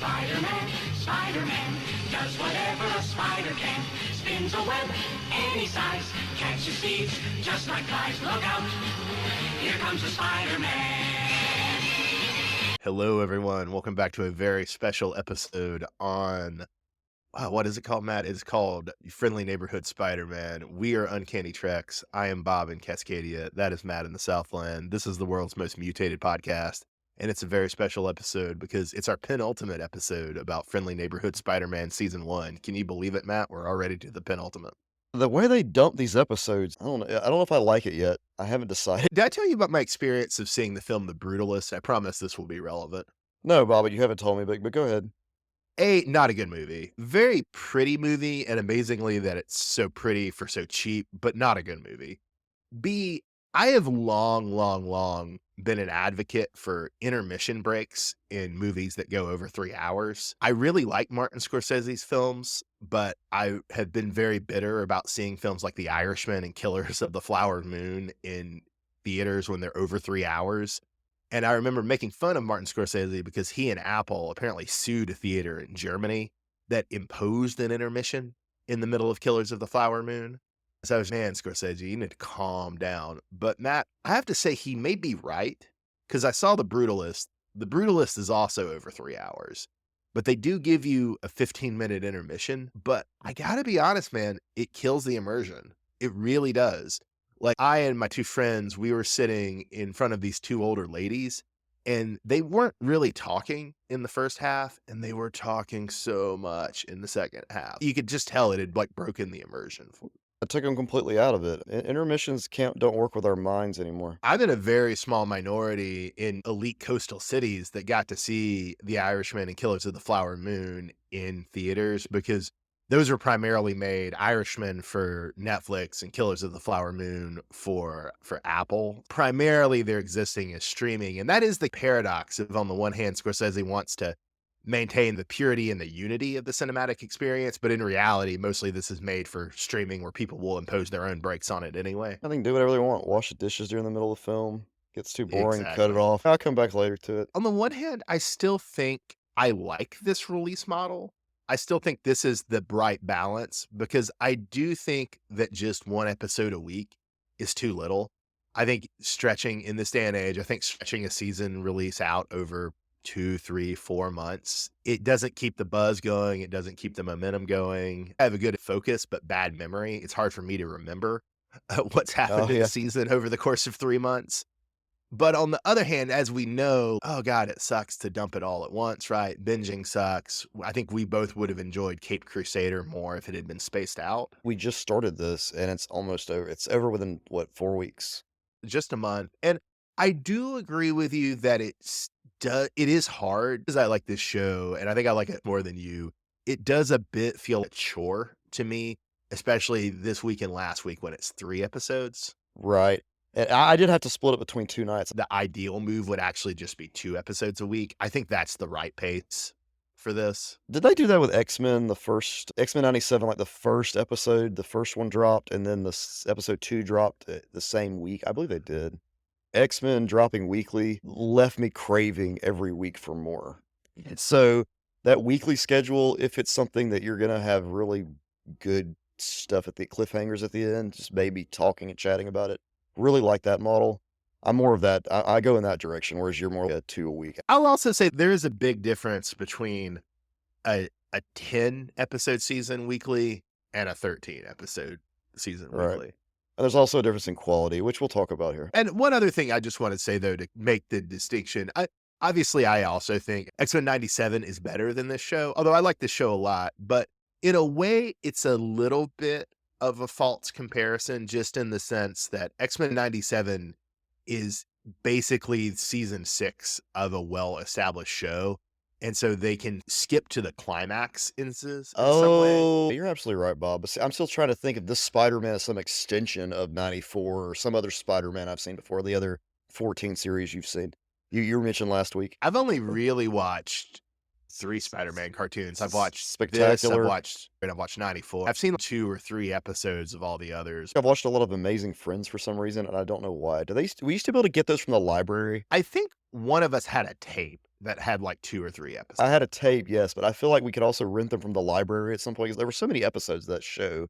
Spider-Man, Spider-Man, does whatever a spider can. Spins a web any size, catches thieves just like flies. Look out, here comes the Spider-Man. Hello, everyone. Welcome back to a very special episode on, what is it called, Matt? It's called Friendly Neighborhood Spider-Man. We are Uncanny Treks. I am Bob in Cascadia. That is Matt in the Southland. This is the world's most mutated podcast, and it's a very special episode because it's our penultimate episode about Friendly Neighborhood Spider-Man Season 1. Can you believe it, Matt? We're already to the penultimate. The way they dump these episodes, I don't know if I like it yet. I haven't decided. Did I tell you about my experience of seeing the film The Brutalist? I promise this will be relevant. No, Bobby, you haven't told me, but go ahead. Not a good movie. Very pretty movie, and amazingly that it's so pretty for so cheap, but not a good movie. B, I have long been an advocate for intermission breaks in movies that go over 3 hours. I really like Martin Scorsese's films, but I have been very bitter about seeing films like The Irishman and Killers of the Flower Moon in theaters when they're over 3 hours. And I remember making fun of Martin Scorsese because he and Apple apparently sued a theater in Germany that imposed an intermission in the middle of Killers of the Flower Moon. So I was, man, Scorsese, you need to calm down. But Matt, I have to say he may be right because I saw The Brutalist. The Brutalist is also over 3 hours, but they do give you a 15-minute intermission. But I gotta be honest, man, it kills the immersion. It really does. Like, I and my two friends, we were sitting in front of these two older ladies, and they weren't really talking in the first half, and they were talking so much in the second half. You could just tell it had like broken the immersion for me. I took them completely out of it. Intermissions don't work with our minds anymore. I'm in a very small minority in elite coastal cities that got to see The Irishman and Killers of the Flower Moon in theaters because those were primarily made, Irishman for Netflix and Killers of the Flower Moon for Apple. Primarily they're existing as streaming. And that is the paradox of, on the one hand, Scorsese wants to maintain the purity and the unity of the cinematic experience, but in reality, mostly this is made for streaming where people will impose their own breaks on it anyway. I think do whatever they want. Wash the dishes during the middle of the film. Gets too boring, cut it Exactly. off. I'll come back later to it. On the one hand, I still think I like this release model. I still think this is the bright balance because I do think that just one episode a week is too little. I think stretching in this day and age, I think stretching a season release out over 2, 3, 4 months, it doesn't keep the buzz going. It doesn't keep the momentum going. I have a good focus, but bad memory. It's hard for me to remember what's happened in the season over the course of 3 months. But on the other hand, as we know, oh God, it sucks to dump it all at once, right? Binging sucks. I think we both would have enjoyed Cape Crusader more if it had been spaced out. We just started this and it's almost over. It's over within, 4 weeks? Just a month. And I do agree with you that it is hard because I like this show and I think I like it more than you. It does a bit feel like a chore to me, especially this week and last week when it's 3 episodes. Right. And I did have to split it between 2 nights. The ideal move would actually just be 2 episodes a week. I think that's the right pace for this. Did they do that with X-Men, the first X-Men 97, like the first episode, the first one dropped, and then episode 2 dropped the same week? I believe they did. X-Men dropping weekly left me craving every week for more. So that weekly schedule, if it's something that you're gonna have really good stuff at the cliffhangers at the end, just maybe talking and chatting about it. Really like that model. I'm more of that. I go in that direction, whereas you're more 2 a week. I'll also say there is a big difference between a 10 episode season weekly and a 13 episode season weekly. And there's also a difference in quality, which we'll talk about here. And one other thing I just want to say, though, to make the distinction, obviously I also think X-Men 97 is better than this show, although I like this show a lot, but in a way, it's a little bit of a false comparison, just in the sense that X-Men 97 is basically season 6 of a well-established show. And so they can skip to the climax in some way. You're absolutely right, Bob. But see, I'm still trying to think if this Spider-Man is some extension of 94 or some other Spider-Man I've seen before, the other 14 series you've seen. You mentioned last week. I've only really watched 3 Spider-Man cartoons. I've watched Spectacular. I've watched 94. I've seen 2 or 3 episodes of all the others. I've watched a lot of Amazing Friends for some reason, and I don't know why. We used to be able to get those from the library? I think one of us had a tape. that had like 2 or 3 episodes. I had a tape, yes, but I feel like we could also rent them from the library at some point 'cause there were so many episodes of that show.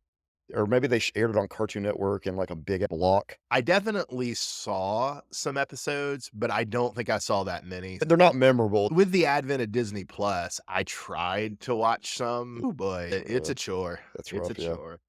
Or maybe they aired it on Cartoon Network in, like, a big block. I definitely saw some episodes, but I don't think I saw that many. They're not memorable. With the advent of Disney Plus, I tried to watch some. Oh boy, it's a chore. That's It's a rough, yeah. chore.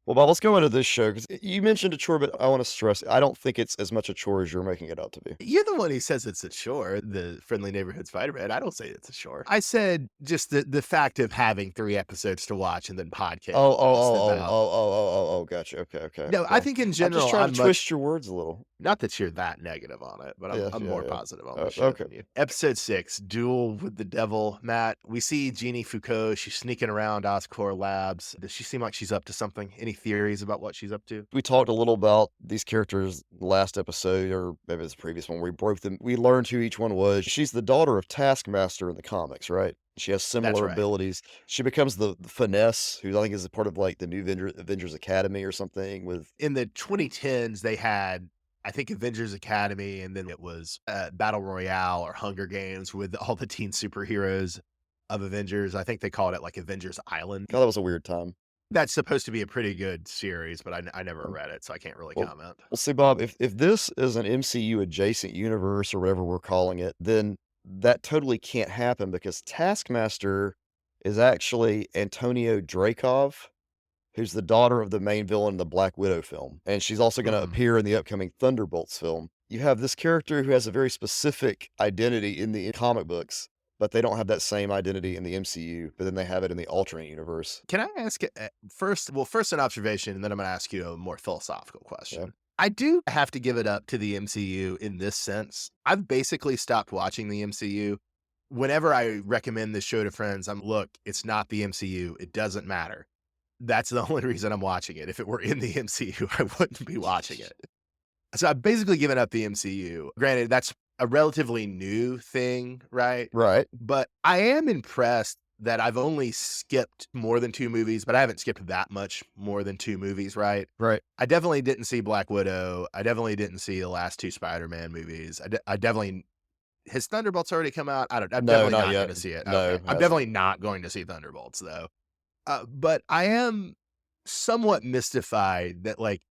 Well, Bob, let's go into this show because you mentioned a chore, but I want to stress I don't think it's as much a chore as you're making it out to be. You're the one who says it's a chore, the Friendly Neighborhood Spider-Man. I don't say it's a chore. I said just the fact of having 3 episodes to watch and then podcast about. Gotcha. Okay. No, I think in I'm just general, trying I'm to twist your words a little. not that you're that negative on it, but I'm more Yeah. positive on the show Okay. than you. Episode 6, Duel with the Devil. Matt, we see Jeannie Foucault. She's sneaking around Oscorp Labs. Does she seem like she's up to something? Any theories about what she's up to? We talked a little about these characters last episode, or maybe it's the previous one, where we broke them. We learned who each one was. She's the daughter of Taskmaster in the comics, right? She has similar right. abilities. She becomes the Finesse, who I think is a part of like the new Avengers Academy or something. With In the 2010s, they had, I think, Avengers Academy, and then it was Battle Royale or Hunger Games with all the teen superheroes of Avengers. I think they called it like Avengers Island. God, that was a weird time. That's supposed to be a pretty good series, but I never read it, so I can't really comment. Well, see, Bob, if this is an MCU adjacent universe or whatever we're calling it, then that totally can't happen because Taskmaster is actually Antonio Dreykov, who's the daughter of the main villain in the Black Widow film. And she's also going to appear in the upcoming Thunderbolts film. You have this character who has a very specific identity in the comic books, but they don't have that same identity in the MCU, but then they have it in the alternate universe. Can I ask first an observation, and then I'm going to ask you a more philosophical question. Yeah. I do have to give it up to the MCU in this sense. I've basically stopped watching the MCU. Whenever I recommend this show to friends, look, it's not the MCU. It doesn't matter. That's the only reason I'm watching it. If it were in the MCU, I wouldn't be watching it. So I've basically given up the MCU. Granted, that's a relatively new thing, right? Right. But I am impressed that I've only skipped more than 2 movies, but I haven't skipped that much more than 2 movies, right? Right. I definitely didn't see Black Widow. I definitely didn't see the last 2 Spider-Man movies. I definitely... Has Thunderbolts already come out? I'm definitely not going to see it. No, okay. I'm definitely not going to see Thunderbolts, though. But I am somewhat mystified that, like,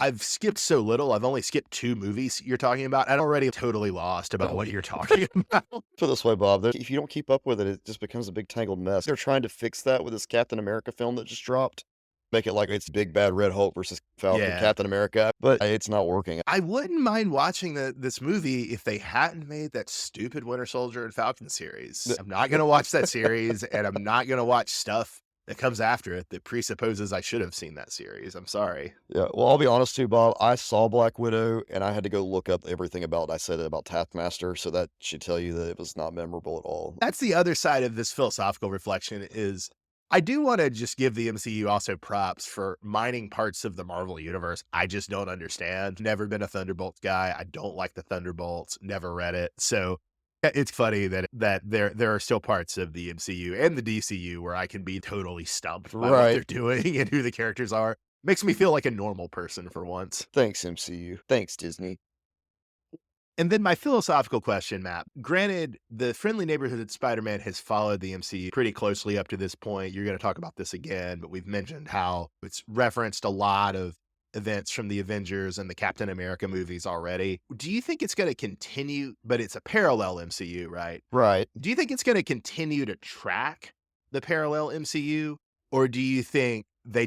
I've skipped so little. I've only skipped 2 movies you're talking about. I'm already totally lost about what you're talking about. Put it this way, Bob, if you don't keep up with it, it just becomes a big tangled mess. They're trying to fix that with this Captain America film that just dropped. Make it like it's Big Bad Red Hulk versus Falcon Captain America, but it's not working. I wouldn't mind watching this movie if they hadn't made that stupid Winter Soldier and Falcon series. I'm not going to watch that series, and I'm not going to watch stuff that comes after it that presupposes I should have seen that series. I'm sorry. Yeah, well, I'll be honest too, Bob. I saw Black Widow, and I had to go look up everything about I said about Taskmaster, so that should tell you that it was not memorable at all. That's the other side of this philosophical reflection is I do want to just give the MCU also props for mining parts of the Marvel universe I just don't understand. Never been a Thunderbolts guy. I don't like the Thunderbolts. Never read it. So it's funny that there are still parts of the MCU and the DCU where I can be totally stumped by what they're doing and who the characters are. Makes me feel like a normal person for once. Thanks, MCU. Thanks, Disney. And then my philosophical question, Matt. Granted, the Friendly Neighborhood Spider-Man has followed the MCU pretty closely up to this point. You're going to talk about this again, but we've mentioned how it's referenced a lot of events from the Avengers and the Captain America movies already. Do you think it's going to continue, but it's a parallel MCU, right? Right. Do you think it's going to continue to track the parallel MCU? Or do you think they're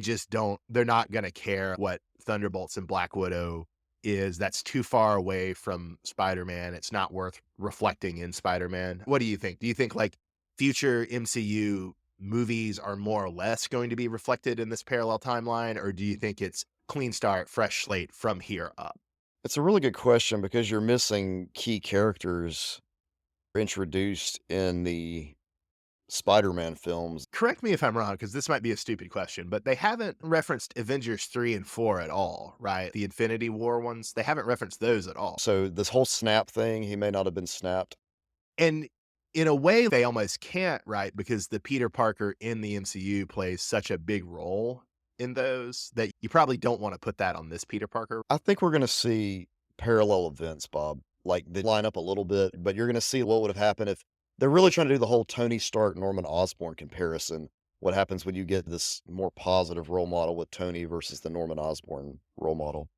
not going to care what Thunderbolts and Black Widow that's too far away from Spider-Man? It's not worth reflecting in Spider-Man. What do you think? Do you think like future MCU movies are more or less going to be reflected in this parallel timeline? Or do you think it's clean start, fresh slate from here up? It's a really good question because you're missing key characters introduced in the Spider-Man films. Correct me if I'm wrong, because this might be a stupid question, but they haven't referenced Avengers 3 and 4 at all, right? The Infinity War ones, they haven't referenced those at all. So this whole snap thing, he may not have been snapped. And in a way, they almost can't, right? Because the Peter Parker in the MCU plays such a big role in those that you probably don't want to put that on this Peter Parker. I think we're going to see parallel events, Bob. Like, they line up a little bit, but you're gonna see what would have happened if they're really trying to do the whole Tony Stark, Norman Osborn comparison. What happens when you get this more positive role model with Tony versus the Norman Osborn role model.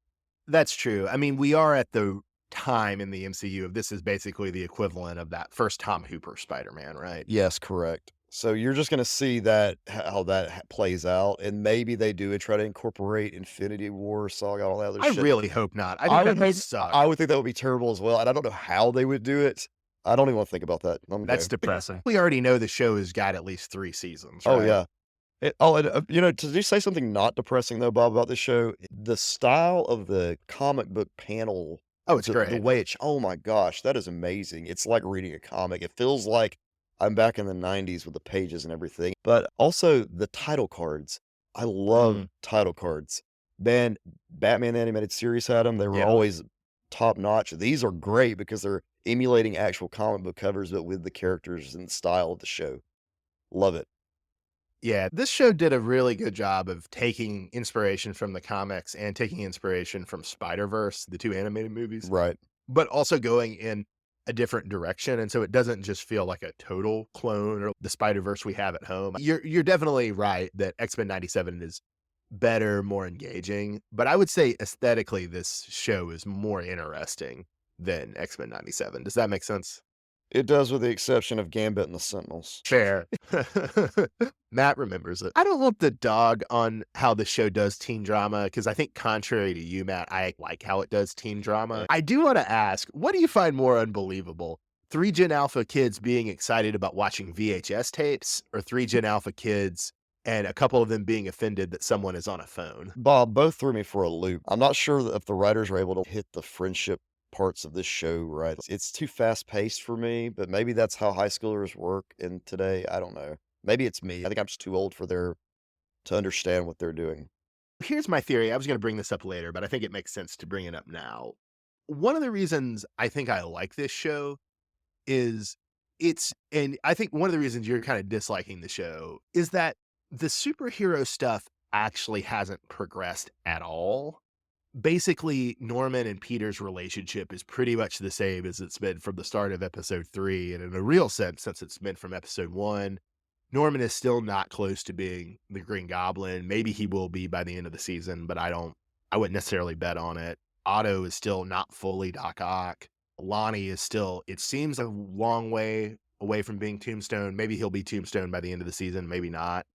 That's true. I mean, we are at the time in the MCU of this is basically the equivalent of that first Tom Hooper Spider-Man, right? Yes, correct. So you're just gonna see that how that plays out, and maybe they do try to incorporate Infinity War saga, all that other I shit. really hope not. I I think that would would hope suck. I would think that would be terrible as well, and I don't know how they would do it. I don't even wanna think about that. That's depressing. We already know the show has got at least 3 seasons, Oh, right? yeah. To say something not depressing though, Bob, about this show, the style of the comic book panel, Oh, it's the great. way oh my gosh, that is amazing. It's like reading a comic. It feels like I'm back in the '90s with the pages and everything. But also the title cards. I love Mm, title cards. Man, Batman the Animated Series had them. They were yeah. always top notch. These are great because they're emulating actual comic book covers, but with the characters and style of the show. Love it. Yeah, this show did a really good job of taking inspiration from the comics and taking inspiration from Spider-Verse, the 2 animated movies, Right. but also going in a different direction, and so it doesn't just feel like a total clone or the Spider-Verse we have at home. You're definitely right that X-Men '97 is better, more engaging, but I would say aesthetically, this show is more interesting than X-Men '97. Does that make sense? It does, with the exception of Gambit and the Sentinels. Fair. Matt remembers it. I don't want the dog on how the show does teen drama because I think, contrary to you, Matt, I like how it does teen drama. I do want to ask, what do you find more unbelievable? 3 Gen Alpha kids being excited about watching VHS tapes, or 3 Gen Alpha kids and a couple of them being offended that someone is on a phone? Bob, both threw me for a loop. I'm not sure if the writers are able to hit the friendship parts of this show right. It's too fast paced for me, but maybe that's how high schoolers work in today. I don't know. Maybe it's me. I think I'm just too old for their to understand what they're doing. Here's my theory. I was going to bring this up later, but I think it makes sense to bring it up now. One of the reasons I think I like this show is and I think one of the reasons you're kind of disliking the show is that the superhero stuff actually hasn't progressed at all. Basically, Norman and Peter's relationship is pretty much the same as it's been from the start of episode 3, and in a real sense, since it's been from episode 1. Norman is still not close to being the Green Goblin. Maybe he will be by the end of the season, but I wouldn't necessarily bet on it. Otto is still not fully Doc Ock. Lonnie is still, it seems, a long way away from being Tombstone. Maybe he'll be Tombstone by the end of the season, maybe not.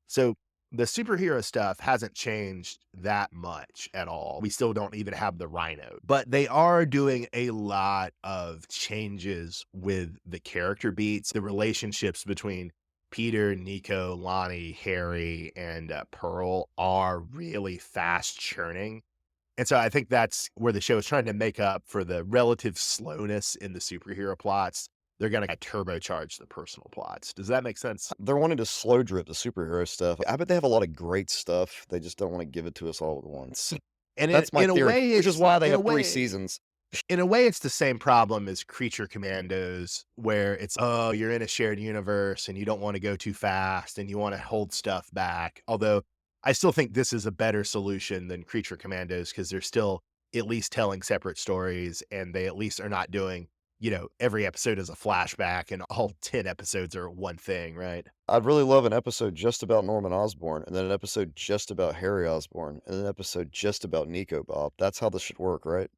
So the superhero stuff hasn't changed that much at all. We still don't even have the Rhino, but they are doing a lot of changes with the character beats, the relationships between Peter, Nico, Lonnie, Harry, and Pearl are really fast churning. And so I think that's where the show is trying to make up for the relative slowness in the superhero plots. They're going to turbocharge the personal plots. Does that make sense? They're wanting to slow drip the superhero stuff. I bet they have a lot of great stuff. They just don't want to give it to us all at once. And That's my in a theory, way, which is why they in a have 3 way, seasons. in a way, it's the same problem as Creature Commandos, where it's, oh, you're in a shared universe and you don't want to go too fast and you want to hold stuff back. Although I still think this is a better solution than Creature Commandos because they're still at least telling separate stories, and they at least are not doing, every episode is a flashback and all 10 episodes are one thing, right? I'd really love an episode just about Norman Osborn, and then an episode just about Harry Osborn, and an episode just about Nico, Bob. That's how this should work, right?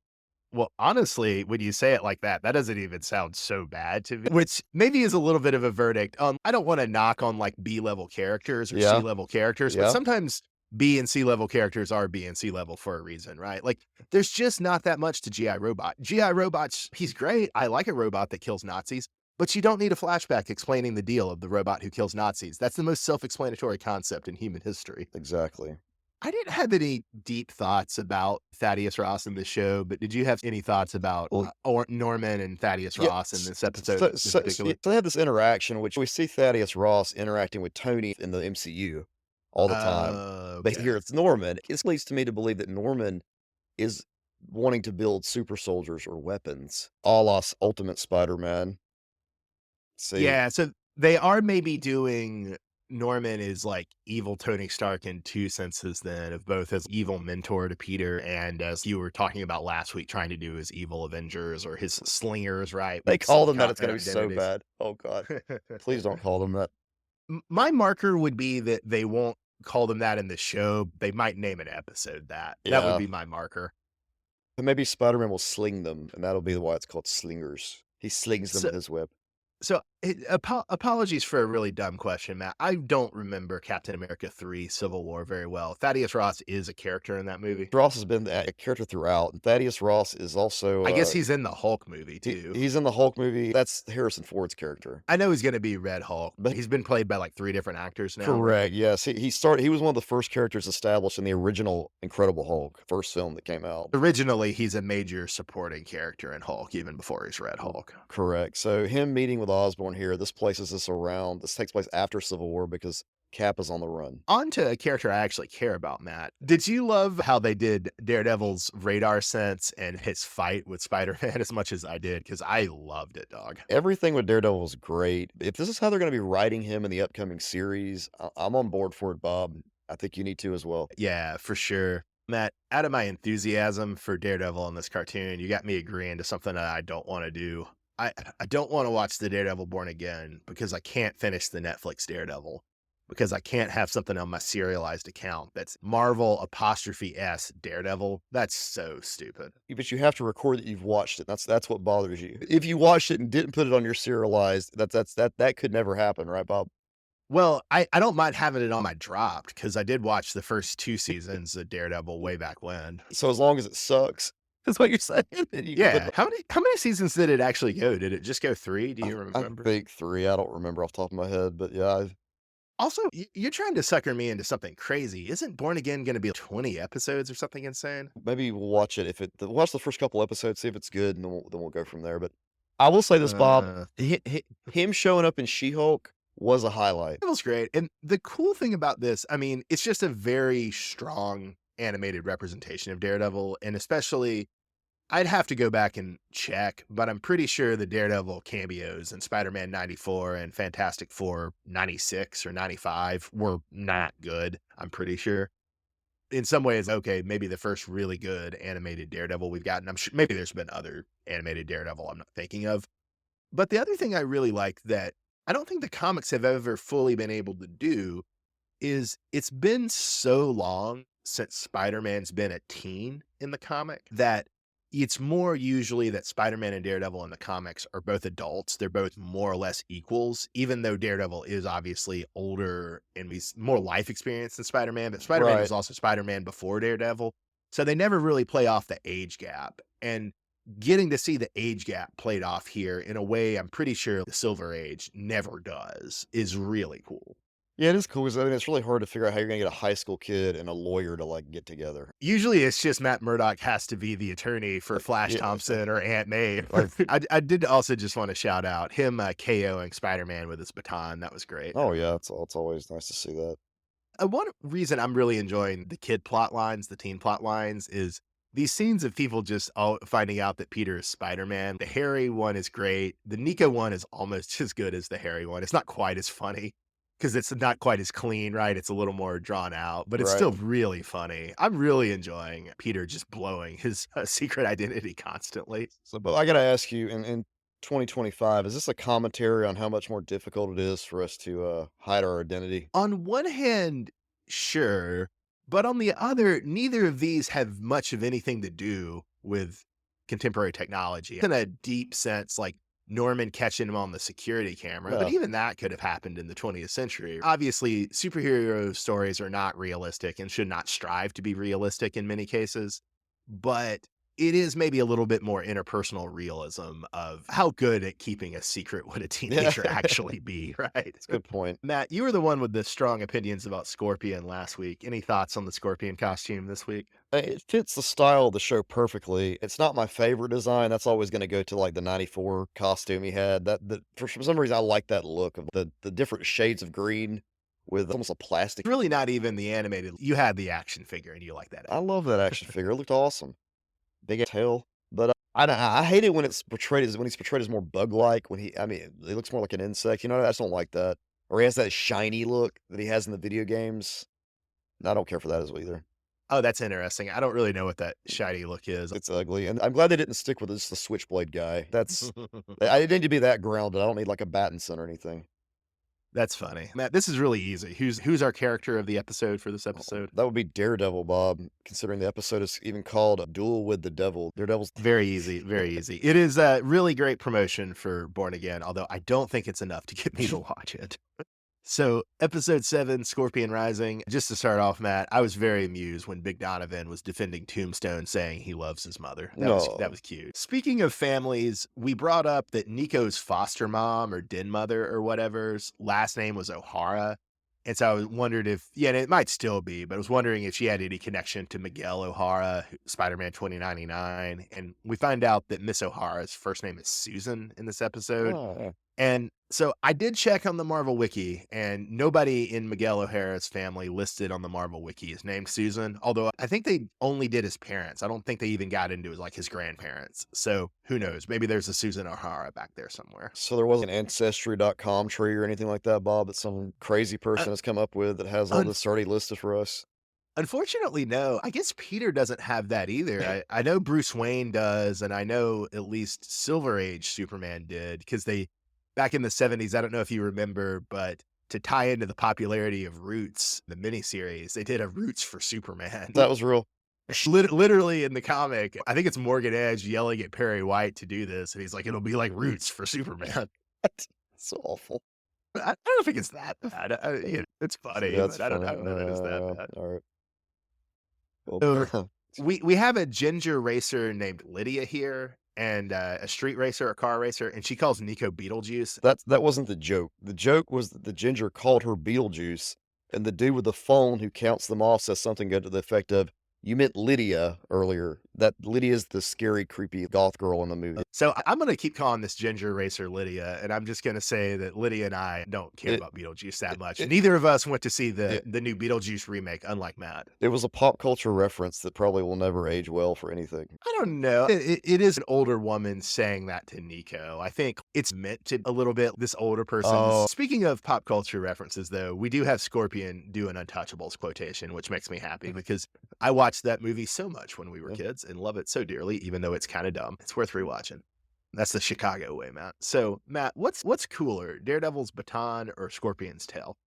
Well, honestly, when you say it like that doesn't even sound so bad to me, which maybe is a little bit of a verdict. I don't want to knock on like B-level characters or Yeah, C-level characters, but yeah. sometimes B and C-level characters are B and C-level for a reason, right? Like, there's just not that much to G.I. Robot. G.I. Robot's, he's great. I like a robot that kills Nazis, but you don't need a flashback explaining the deal of the robot who kills Nazis. That's the most self-explanatory concept in human history. Exactly. I didn't have any deep thoughts about Thaddeus Ross in the show, but did you have any thoughts about Well, or Norman and Thaddeus yeah. Ross in this episode So, in so, so particular? they have this interaction, which we see Thaddeus Ross interacting with Tony in the MCU all the time. But Okay. here it's Norman. This leads to me to believe that Norman is wanting to build super soldiers or weapons, a la Ultimate Spider-Man. See, Yeah, so they are maybe doing Norman is like evil Tony Stark in two senses, then, of both as evil mentor to Peter and as you were talking about last week, trying to do his evil Avengers or his slingers, right? They With call them that, it's self-confident gonna be so identities. bad. Oh god. Please don't call them that. My marker would be that they won't call them that in the show. They might name an episode that. That would Yeah. be my marker. But maybe Spider-Man will sling them, and that'll be why it's called slingers. He slings them So with his web. So, apologies for a really dumb question, Matt. I don't remember Captain America 3 Civil War very well. Thaddeus Ross is a character in that movie. Ross has been a character throughout, and Thaddeus Ross is also, I guess he's in the Hulk movie too. he's in the Hulk movie. That's Harrison Ford's character. I know he's gonna be Red Hulk, but But he's been played by like 3 different actors now. correct, yes. He was one of the first characters established in the original Incredible Hulk, first film that came out. Originally, he's a major supporting character in Hulk, even before he's Red Hulk. Correct. So him meeting with Osborn here, this takes place after Civil War because Cap is on the run. On to a character I actually care about, Matt. Did you love how they did Daredevil's radar sense and his fight with Spider-Man as much as I did? Because I loved it, dog. Everything with Daredevil was great. If this is how they're going to be writing him in the upcoming series, I'm on board for it, Bob. I think you need to as well. Yeah, for sure. Matt, out of my enthusiasm for Daredevil in this cartoon, you got me agreeing to something that I don't want to do. I don't want to watch the Daredevil Born Again because I can't finish the Netflix Daredevil. Because I can't have something on my serialized account that's Marvel apostrophe S Daredevil. That's so stupid. But you have to record that you've watched it. That's what bothers you. If you watched it and didn't put it on your serialized, that could never happen, right, Bob? Well, I don't mind having it on my dropped because I did watch the first 2 seasons of Daredevil way back when. So as long as it sucks, that's what you're saying. Then you can put Yeah, it how many seasons did it actually go? Did it just go 3? Do you I remember? think 3. I don't remember off the top of my head, but yeah, Also, you're trying to sucker me into something crazy. Isn't Born Again going to be 20 episodes or something insane? maybe we'll watch it watch the first couple episodes, see if it's good, and then we'll go from there. But I will say this, Bob, Uh, him showing up in She-Hulk was a highlight. It was great. And the cool thing about this, I mean, it's just a very strong animated representation of Daredevil. And especially, I'd have to go back and check, but I'm pretty sure the Daredevil cameos in Spider Man 94 and Fantastic Four 96 or 95 were not good. I'm pretty sure. In some ways, okay, maybe the first really good animated Daredevil we've gotten. I'm sure maybe there's been other animated Daredevil I'm not thinking of. But the other thing I really like that I don't think the comics have ever fully been able to do is it's been so long since Spider-Man's been a teen in the comic that it's more usually that Spider-Man and Daredevil in the comics are both adults. They're both more or less equals, even though Daredevil is obviously older and he's more life experience than Spider-Man, but Spider-Man was Right. also Spider-Man before Daredevil. So they never really play off the age gap. And getting to see the age gap played off here in a way I'm pretty sure the Silver Age never does is really cool. Yeah, it is cool because I mean it's really hard to figure out how you're gonna get a high school kid and a lawyer to like get together. Usually it's just Matt Murdock has to be the attorney for Flash Yeah, Thompson or Aunt May. like I did also just want to shout out him KOing Spider-Man with his baton. That was great. oh yeah, it's always nice to see that. One reason I'm really enjoying the kid plot lines, the teen plot lines, is these scenes of people just all finding out that Peter is Spider-Man. The Harry one is great. The Nico one is almost as good as the Harry one. It's not quite as funny because it's not quite as clean, right? It's a little more drawn out, but it's Right. still really funny. I'm really enjoying Peter just blowing his secret identity constantly. So, but I gotta ask you, in 2025, is this a commentary on how much more difficult it is for us to hide our identity? On one hand, sure, but on the other, neither of these have much of anything to do with contemporary technology. In a deep sense, like Norman catching him on the security camera, but Yeah. even that could have happened in the 20th century. Obviously, superhero stories are not realistic and should not strive to be realistic in many cases, but it is maybe a little bit more interpersonal realism of how good at keeping a secret would a Yeah, teenager actually be, right? it's a good point. Matt, you were the one with the strong opinions about Scorpion last week. Any thoughts on the Scorpion costume this week? It fits the style of the show perfectly. It's not my favorite design. That's always going to go to like the '94 costume he had. For some reason I like that look of the different shades of green with almost a plastic. It's really not even the animated. You had the action figure and you like that. I love that action figure. It looked awesome. Big ass tail. But I hate it when he's portrayed as more bug like. I mean, it looks more like an insect. You know, I just don't like that. or he has that shiny look that he has in the video games. And I don't care for that as well either. Oh, that's interesting. I don't really know what that shiny look is. It's ugly, and I'm glad they didn't stick with just the Switchblade guy. I didn't need to be that grounded. I don't need like a Battinson or anything. That's funny. Matt, this is really easy. Who's our character of the episode for this episode? That would be Daredevil, Bob, considering the episode is even called A Duel with the Devil. Daredevil's Very easy, very easy. It is a really great promotion for Born Again, although I don't think it's enough to get me to watch it. So, episode 7, Scorpion Rising. Just to start off, Matt, I was very amused when Big Donovan was defending Tombstone, saying he loves his mother. That was cute. Speaking of families, we brought up that Nico's foster mom or den mother or whatever's last name was O'Hara. And so I wondered if, yeah, and it might still be, but I was wondering if she had any connection to Miguel O'Hara, Spider-Man 2099. And we find out that Miss O'Hara's first name is Susan in this episode. yeah. And so I did check on the Marvel Wiki, and nobody in Miguel O'Hara's family listed on the Marvel Wiki is named Susan, although I think they only did his parents. I don't think they even got into like his grandparents. So who knows? Maybe there's a Susan O'Hara back there somewhere. So there wasn't an Ancestry.com tree or anything like that, Bob, that some crazy person has come up with that has all un- this already listed for us? Unfortunately, no. I guess Peter doesn't have that either. I know Bruce Wayne does, and I know at least Silver Age Superman did, because back in the 70s, I don't know if you remember, but to tie into the popularity of Roots, the miniseries, they did a Roots for Superman. That was real. Literally in the comic, I think it's Morgan Edge yelling at Perry White to do this, and he's like, "It'll be like Roots for Superman." That's so awful. I don't think it's that bad. It's funny, Yeah, that's but I funny. don't know that it's that bad. All right. So, Well, we have a ginger racer named Lydia here, and a street racer, a car racer, and she calls Nico Beetlejuice. that wasn't the joke. The joke was that the ginger called her Beetlejuice, and the dude with the phone who counts them off says something good to the effect of, "You meant Lydia earlier." That Lydia's the scary, creepy goth girl in the movie. So I'm going to keep calling this ginger racer Lydia, and I'm just going to say that Lydia and I don't care about Beetlejuice that much. Neither of us went to see the new Beetlejuice remake, unlike Matt. It was a pop culture reference that probably will never age well for anything. I don't know. It is an older woman saying that to Nico. I think it's meant to a little bit, this older person. Oh. Speaking of pop culture references, though, we do have Scorpion do an Untouchables quotation, which makes me happy because I watched that movie so much when we were kids and love it so dearly, even though it's kind of dumb. It's worth rewatching. That's the Chicago way, Matt. So, Matt, what's cooler, Daredevil's baton or Scorpion's tail?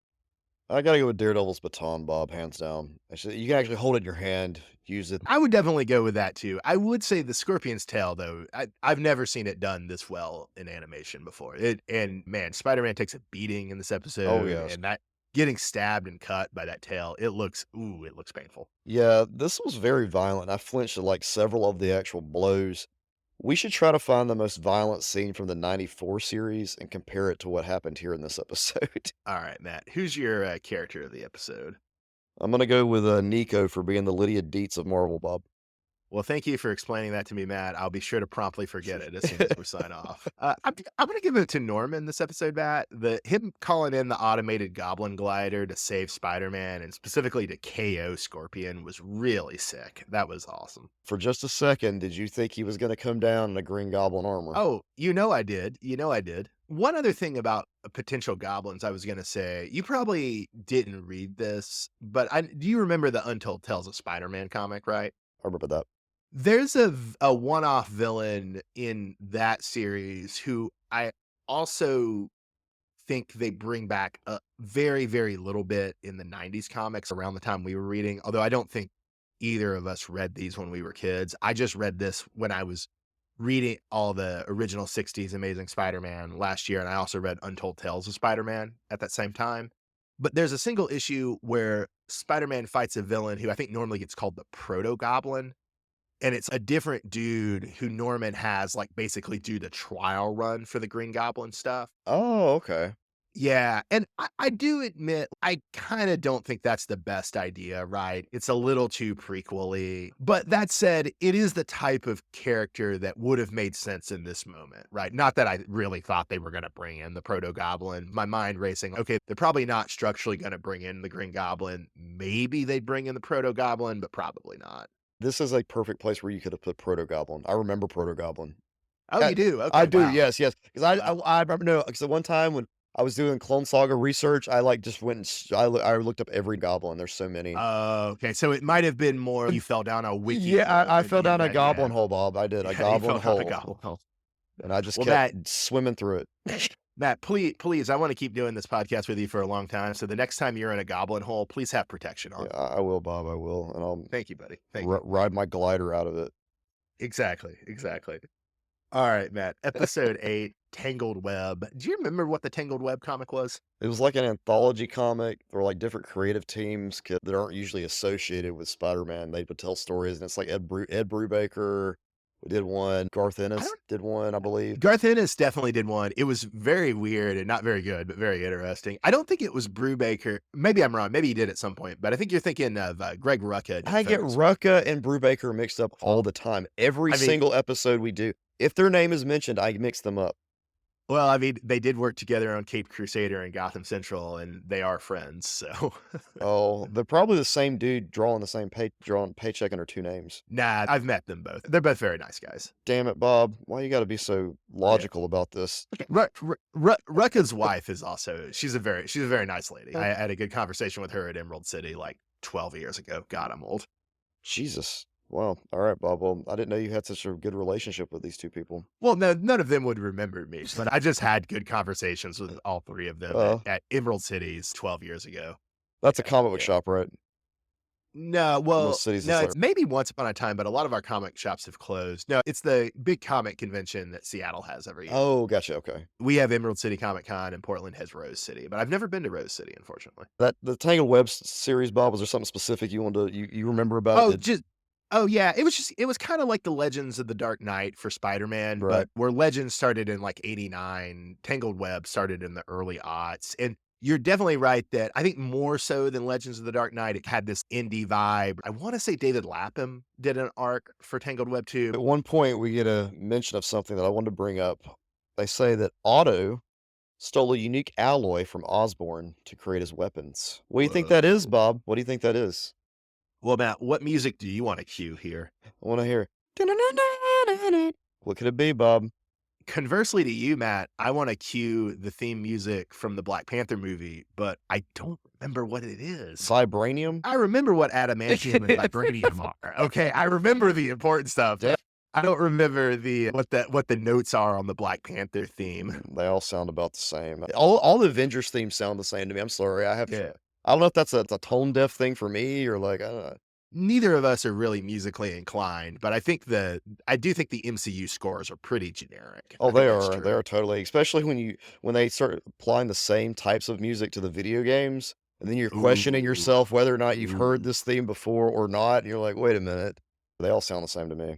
I gotta go with Daredevil's baton, Bob, hands down. You can actually hold it in your hand, use it. I would definitely go with that too. I would say the Scorpion's tail, though. I've never seen it done this well in animation before. And man, Spider-Man takes a beating in this episode. Oh, yes. And that getting stabbed and cut by that tail, it looks painful. Yeah, this was very violent. I flinched at like several of the actual blows. We should try to find the most violent scene from the 94 series and compare it to what happened here in this episode. All right, Matt, who's your character of the episode? I'm gonna go with Nico for being the Lydia Dietz of Marvel, Bob. Well, thank you for explaining that to me, Matt. I'll be sure to promptly forget it as soon as we sign off. I'm going to give it to Norman this episode, Matt. Him calling in the automated goblin glider to save Spider-Man and specifically to KO Scorpion was really sick. That was awesome. For just a second, did you think he was gonna come down in a Green Goblin armor? Oh, I did. I did. One other thing about potential goblins I was going to say, you probably didn't read this, but do you remember the Untold Tales of Spider-Man comic, right? I remember that. There's a one-off villain in that series who I also think they bring back a very, very little bit in the 90s comics around the time we were reading, although I don't think either of us read these when we were kids. I just read this when I was reading all the original 60s Amazing Spider-Man last year, and I also read Untold Tales of Spider-Man at that same time. But there's a single issue where Spider-Man fights a villain who I think normally gets called the Proto-Goblin. And it's a different dude who Norman has like basically do the trial run for the Green Goblin stuff. Oh, okay. Yeah. And I do admit, I kind of don't think that's the best idea, right? It's a little too prequel-y. But that said, it is the type of character that would have made sense in this moment, right? Not that I really thought they were going to bring in the Proto-Goblin. My mind racing, okay, they're probably not structurally going to bring in the Green Goblin. Maybe they'd bring in the Proto-Goblin, but probably not. This is a perfect place where you could have put Proto Goblin. I remember Proto Goblin. Oh, you do? Okay, I do, wow. yes. Because I remember, no, because the one time when I was doing Clone Saga research. I like just went and I looked up every goblin. There's so many. Okay, so it might have been more you fell down a wiki Yeah, hole I than fell you down a read goblin yeah. hole, Bob. I did a Yeah, you goblin fell down a hole, goblin hole. and I just Well, kept swimming through it. Matt, please, I want to keep doing this podcast with you for a long time. So the next time you're in a goblin hole, please have protection on. Yeah, I will, Bob. I will, and I'll Thank you, buddy. Thank you. ride my glider out of it. Exactly. All right, Matt. Episode 8, Tangled Web. Do you remember what the Tangled Web comic was? It was like an anthology comic or like different creative teams that aren't usually associated with Spider-Man. They would tell stories, and it's like Ed Brubaker did one. Garth Ennis did one, I believe. Garth Ennis definitely did one. It was very weird and not very good, but very interesting. I don't think it was Brubaker. Maybe I'm wrong. Maybe he did at some point, but I think you're thinking of Greg Rucka. I get Rucka and Brubaker mixed up all the time. Every single episode we do. If their name is mentioned, I mix them up. Well, I mean, they did work together on Cape Crusader and Gotham Central, and they are friends, so. Oh, they're probably the same dude drawing the same drawing paycheck under two names. Nah, I've met them both. They're both very nice guys. Damn it, Bob. Why you got to be so logical about this? Rucka's wife is also, she's a very nice lady. I had a good conversation with her at Emerald City like 12 years ago. God, I'm old. Jesus. Wow. All right, Bob. Well, I didn't know you had such a good relationship with these two people. Well, no, none of them would remember me, but I just had good conversations with all three of them at Emerald Cities 12 years ago. That's a comic book shop, right? No, well, Cities no, it's maybe once upon a time, but a lot of our comic shops have closed. No, it's the big comic convention that Seattle has every year. Oh, gotcha. Okay. We have Emerald City Comic Con, and Portland has Rose City, but I've never been to Rose City, unfortunately. The Tangled Web series, Bob, was there something specific you wanted to you remember about it? Oh yeah, it was kind of like the Legends of the Dark Knight for Spider-Man, Right. but where Legends started in like 89, Tangled Web started in the early aughts. And you're definitely right that I think more so than Legends of the Dark Knight, it had this indie vibe. I want to say David Lapham did an arc for Tangled Web too. At one point, we get a mention of something that I wanted to bring up. They say that Otto stole a unique alloy from Osborn to create his weapons. What do you think that is, Bob? What do you think that is? Well, Matt, what music do you want to cue here? I want to hear. What could it be, Bob? Conversely to you, Matt, I want to cue the theme music from the Black Panther movie, but I don't remember what it is. Vibranium? I remember what adamantium and vibranium are. Okay, I remember the important stuff. Yeah. I don't remember what the notes are on the Black Panther theme. They all sound about the same. All the Avengers themes sound the same to me. I'm sorry. I don't know if that's a tone deaf thing for me or like, I don't know. Neither of us are really musically inclined, but I do think the MCU scores are pretty generic. Oh, they are. They are totally, especially when they start applying the same types of music to the video games, and then you're questioning yourself whether or not you've heard this theme before or not. And you're like, wait a minute. They all sound the same to me.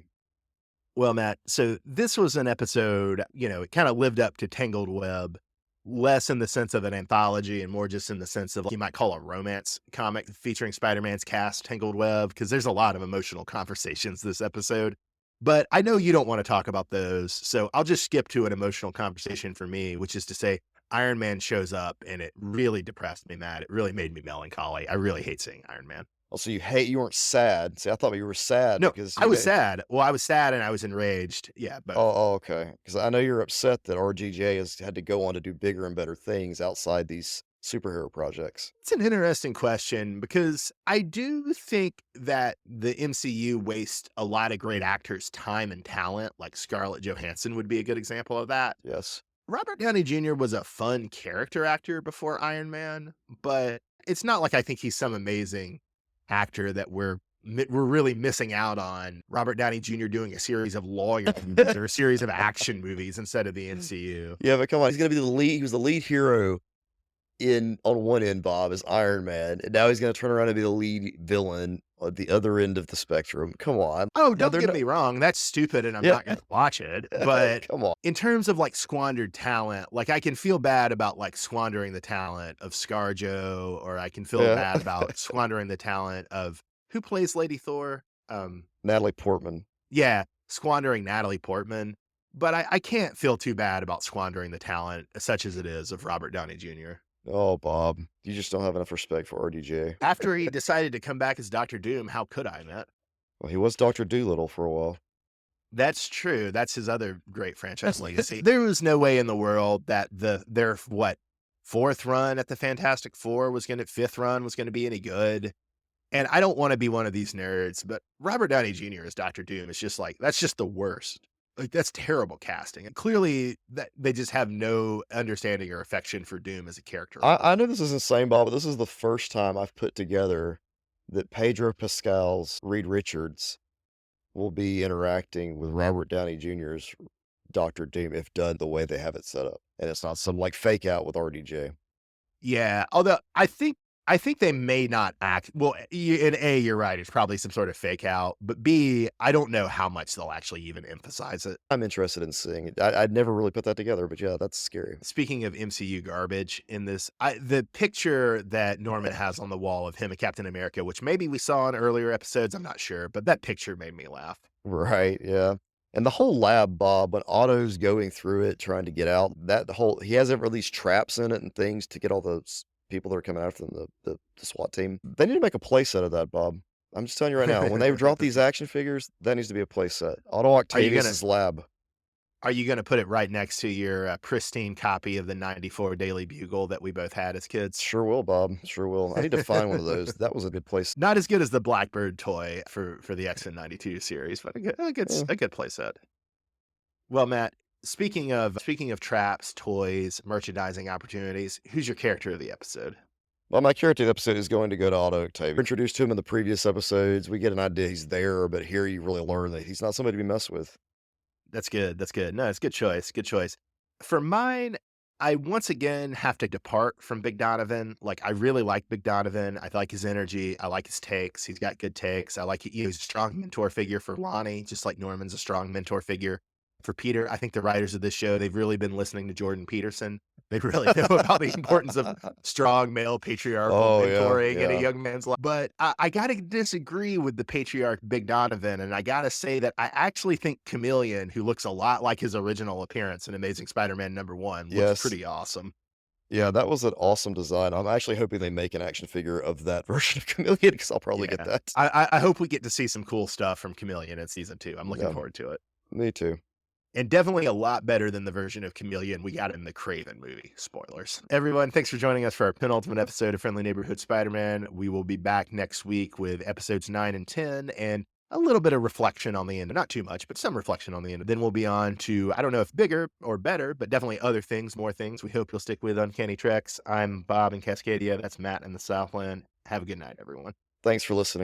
Well, Matt, so this was an episode, it kind of lived up to Tangled Web, less in the sense of an anthology and more just in the sense of you might call a romance comic featuring Spider-Man's cast, Tangled Web, because there's a lot of emotional conversations this episode. But I know you don't want to talk about those, so I'll just skip to an emotional conversation for me, which is to say Iron Man shows up and it really depressed me, Matt. It really made me melancholy. I really hate seeing Iron Man. Oh, so you weren't sad. See, I thought you were sad. No, because I was sad. Well, I was sad and I was enraged. Yeah. But Oh, okay. Because I know you're upset that RGJ has had to go on to do bigger and better things outside these superhero projects. It's an interesting question because I do think that the MCU wastes a lot of great actors' time and talent, like Scarlett Johansson would be a good example of that. Yes. Robert Downey Jr. was a fun character actor before Iron Man, but it's not like I think he's some amazing actor that we're really missing out on Robert Downey Jr. doing a series of lawyer movies or a series of action movies instead of the MCU. Yeah, but come on, he's gonna be the lead. He was the lead hero on one end, Bob, as Iron Man, and now he's gonna turn around and be the lead villain on the other end of the spectrum. Come on. Oh, don't get me wrong. That's stupid, and I'm not gonna watch it. But come on. In terms of like squandered talent, like I can feel bad about like squandering the talent of ScarJo, or I can feel bad about squandering the talent of who plays Lady Thor? Natalie Portman. Yeah, squandering Natalie Portman. But I can't feel too bad about squandering the talent, such as it is, of Robert Downey Jr. Oh, Bob, you just don't have enough respect for RDJ. After he decided to come back as Dr. Doom, how could I, Matt? Well, he was Dr. Dolittle for a while. That's true. That's his other great franchise legacy. There was no way in the world that their fourth run at the Fantastic Four fifth run was gonna be any good. And I don't wanna be one of these nerds, but Robert Downey Jr. as Doctor Doom is just like that's just the worst. Like, that's terrible casting, and clearly that they just have no understanding or affection for Doom as a character at I all. know this is insane, Bob, but this is the first time I've put together that Pedro Pascal's Reed Richards will be interacting with Robert Downey Jr.'s Doctor Doom if done the way they have it set up, and it's not some, like, fake out with RDJ. Yeah, although I think they may not act well, in A, you're right, it's probably some sort of fake out, but B, I don't know how much they'll actually even emphasize it. I'm interested in seeing it. I'd never really put that together, but yeah, that's scary. Speaking of MCU garbage in this, the picture that Norman has on the wall of him and Captain America, which maybe we saw in earlier episodes, I'm not sure, but that picture made me laugh. Right, yeah. And the whole lab, Bob, when Otto's going through it, trying to get out, that whole he hasn't released traps in it and things to get all those people that are coming after them, the SWAT team. They need to make a play set of that, Bob. I'm just telling you right now, when they drop these action figures, that needs to be a play set. Otto Are you gonna Octavius's lab. are you gonna put it right next to your, pristine copy of the '94 Daily Bugle that we both had as kids? Sure will, Bob. Sure will. I need to find one of those. That was a good place. Not as good as the Blackbird toy for the X-Men '92 series, but Yeah. a good playset. Well, Matt, speaking of traps, toys, merchandising opportunities, who's your character of the episode? Well, my character of the episode is going to go to Otto Octavius. We're introduced to him in the previous episodes. We get an idea he's there, but here you really learn that he's not somebody to be messed with. That's good. That's good. No, it's a good choice. Good choice. For mine, I once again have to depart from Big Donovan. Like, I really like Big Donovan. I like his energy. I like his takes. He's got good takes. I like he's a strong mentor figure for Lonnie, just like Norman's a strong mentor figure for Peter. I think the writers of this show, they've really been listening to Jordan Peterson. They really know about the importance of strong male patriarchal Oh, yeah, mentoring in a yeah. young man's life. But I got to disagree with the patriarch Big Donovan. And I got to say that I actually think Chameleon, who looks a lot like his original appearance in Amazing Spider Man #1, looks Yes. pretty awesome. Yeah, that was an awesome design. I'm actually hoping they make an action figure of that version of Chameleon because I'll probably get Yeah. that. I hope we get to see some cool stuff from Chameleon in season 2. I'm looking Yeah, forward to it. me too. And definitely a lot better than the version of Chameleon we got in the Craven movie. Spoilers. Everyone, thanks for joining us for our penultimate episode of Friendly Neighborhood Spider-Man. We will be back next week with episodes 9 and 10 and a little bit of reflection on the end. Not too much, but some reflection on the end. Then we'll be on to, I don't know if bigger or better, but definitely other things, more things. We hope you'll stick with Uncanny Treks. I'm Bob in Cascadia. That's Matt in the Southland. Have a good night, everyone. Thanks for listening.